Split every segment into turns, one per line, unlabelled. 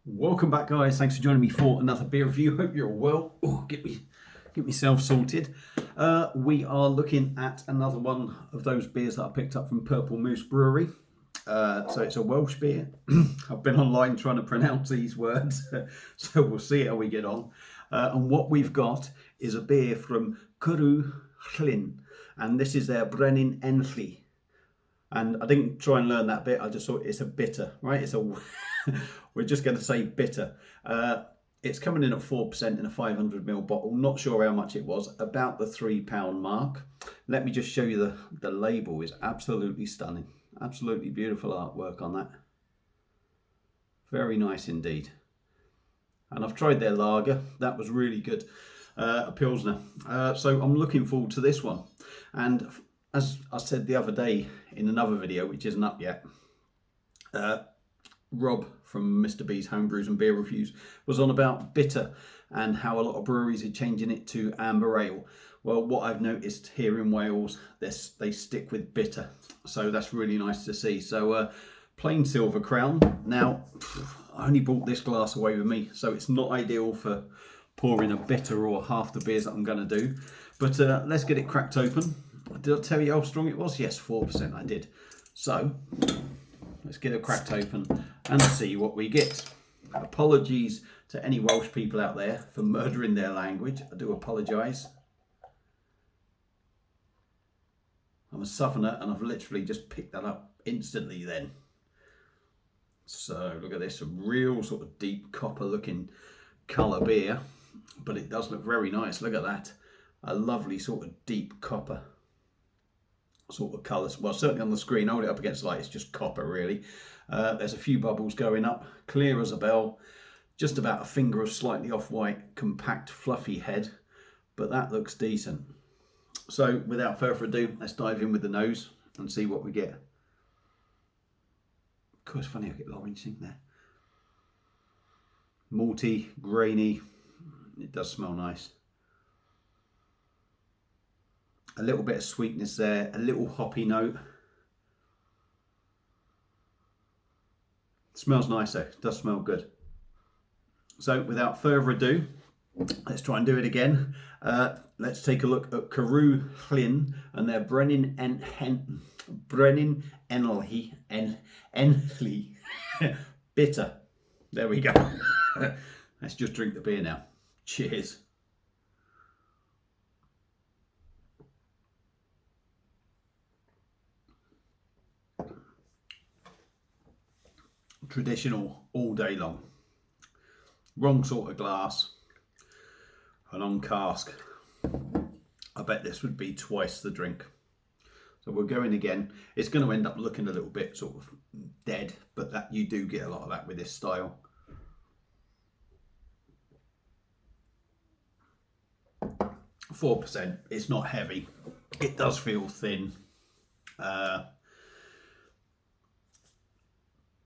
Welcome back, guys. Thanks for joining me for another beer review. Hope you're well. Oh, get myself sorted. We are looking at another one of those beers that I picked up from Purple Moose Brewery. So it's a Welsh beer. I've been online trying to pronounce these words, so we'll see how we get on. And what we've got is a beer from Cwrw, llyn, and this is their Brenin enlli. And I didn't try and learn that bit. I just thought it's a bitter, right? It's a. We're just going to say bitter. It's coming in at 4% in a 500ml bottle. Not sure how much it was. About the £3 mark. Let me just show you the label. Is absolutely stunning. Absolutely beautiful artwork on that. Very nice indeed. And I've tried their lager. That was really good. A Pilsner. So I'm looking forward to this one. And as I said the other day in another video, which isn't up yet, Rob from Mr. B's Homebrews and Beer Reviews was on about bitter and how a lot of breweries are changing it to amber ale. Well, what I've noticed here in Wales, they stick with bitter. So that's really nice to see. So plain silver crown. Now, I only brought this glass away with me, so it's not ideal for pouring a bitter or half the beers that I'm going to do. But let's get it cracked open. Did I tell you how strong it was? Yes, 4% I did. So let's get it cracked open and see what we get. Apologies to any Welsh people out there for murdering their language. I do apologise. I'm a southerner and I've literally just picked that up instantly then. So look at this, a real sort of deep copper looking colour beer, but it does look very nice. Look at that. A lovely sort of deep copper sort of colours. Well, certainly on the screen, hold it up against the light, it's just copper really. There's a few bubbles going up, clear as a bell, just about a finger of slightly off-white, compact, fluffy head, but that looks decent. So without further ado, let's dive in with the nose and see what we get. Of course, funny I get orange in there. Malty, grainy, it does smell nice. A little bit of sweetness there, a little hoppy note. It smells nice though, it does smell good. So without further ado, let's try and do it again. Let's take a look at Cwrw llyn and their Brenin enlli bitter. There we go. Let's just drink the beer now. Cheers. Traditional all day long. Wrong sort of glass and on cask. I bet this would be twice the drink. So we're going again. It's going to end up looking a little bit sort of dead, but that you do get a lot of that with this style. %. It's not heavy. It does feel thin.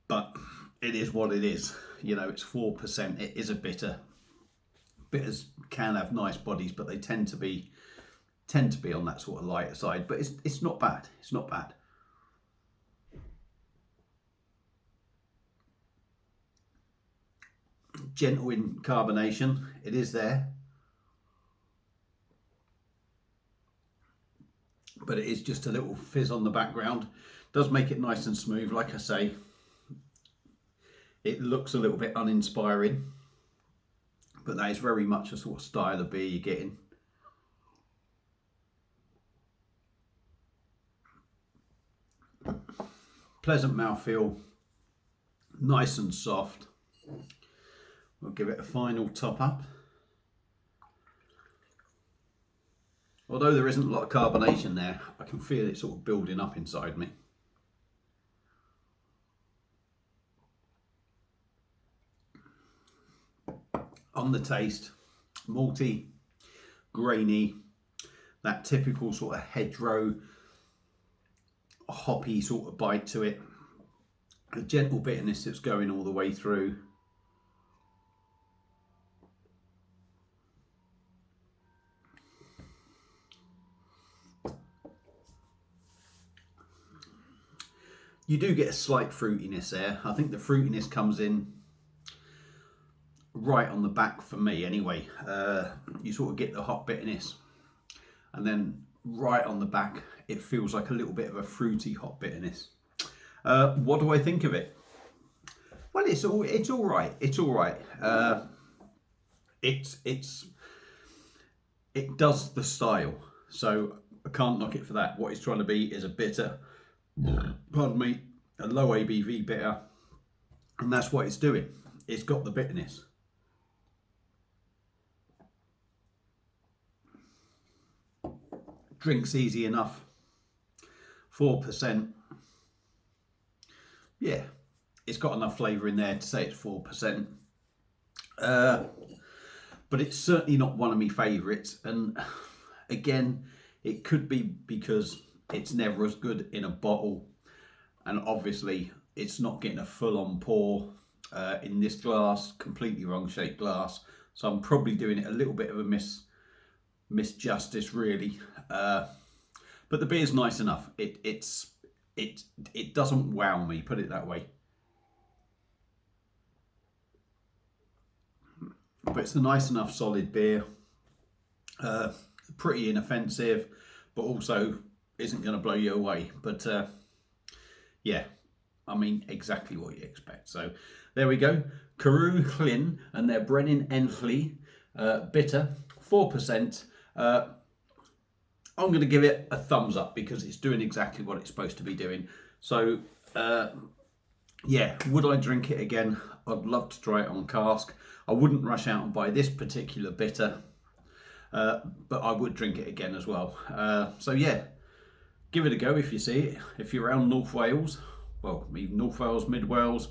But it is what it is. You know, it's 4%. It is a bitter. Bitters can have nice bodies, but they tend to be on that sort of lighter side. But it's not bad. It's not bad. Gentle in carbonation. It is there. But it is just a little fizz on the background. Does make it nice and smooth, like I say. It looks a little bit uninspiring, but that is very much a sort of style of beer you're getting. Pleasant mouthfeel, nice and soft. We'll give it a final top up. Although there isn't a lot of carbonation there, I can feel it sort of building up inside me. On the taste, malty, grainy, that typical sort of hedgerow, hoppy sort of bite to it. A gentle bitterness that's going all the way through. You do get a slight fruitiness there. I think the fruitiness comes in right on the back for me anyway. You sort of get the hot bitterness, and then right on the back it feels like a little bit of a fruity hot bitterness. What do I think of it? Well, it's all right. It's all right. It does the style, so I can't knock it for that. What it's trying to be is a bitter, pardon me, a low ABV bitter, and that's what it's doing. It's got the bitterness. Drinks easy enough. 4%. Yeah, it's got enough flavour in there to say it's 4%. But it's certainly not one of my favourites. And again, it could be because it's never as good in a bottle. And obviously, it's not getting a full-on pour in this glass, completely wrong shaped glass. So I'm probably doing it a little bit of a misjustice, really. But the beer's nice enough. It doesn't wow me, put it that way. But it's a nice enough solid beer. Pretty inoffensive, but also isn't going to blow you away. But yeah, I mean, exactly what you expect. So there we go. Cwrw, llyn, and their Brenin enlli, bitter, 4%. I'm going to give it a thumbs up because it's doing exactly what it's supposed to be doing. So yeah, would I drink it again? I'd love to try it on cask. I wouldn't rush out and buy this particular bitter, but I would drink it again as well. So yeah, give it a go if you see it. If you're around North Wales, well, even North Wales, Mid Wales,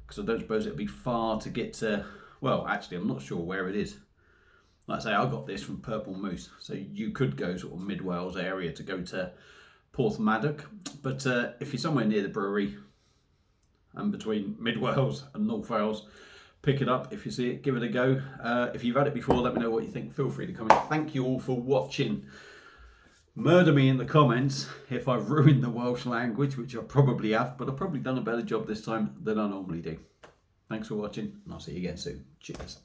because I don't suppose it'd be far to get to, well, actually, I'm not sure where it is. Like I say, I got this from Purple Moose, so you could go sort of Mid Wales area to go to Porthmadog. But if you're somewhere near the brewery and between Mid Wales and North Wales, pick it up if you see it, give it a go. If you've had it before, let me know what you think. Feel free to comment. Thank you all for watching. Murder me in the comments if I've ruined the Welsh language, which I probably have, but I've probably done a better job this time than I normally do. Thanks for watching, and I'll see you again soon. Cheers.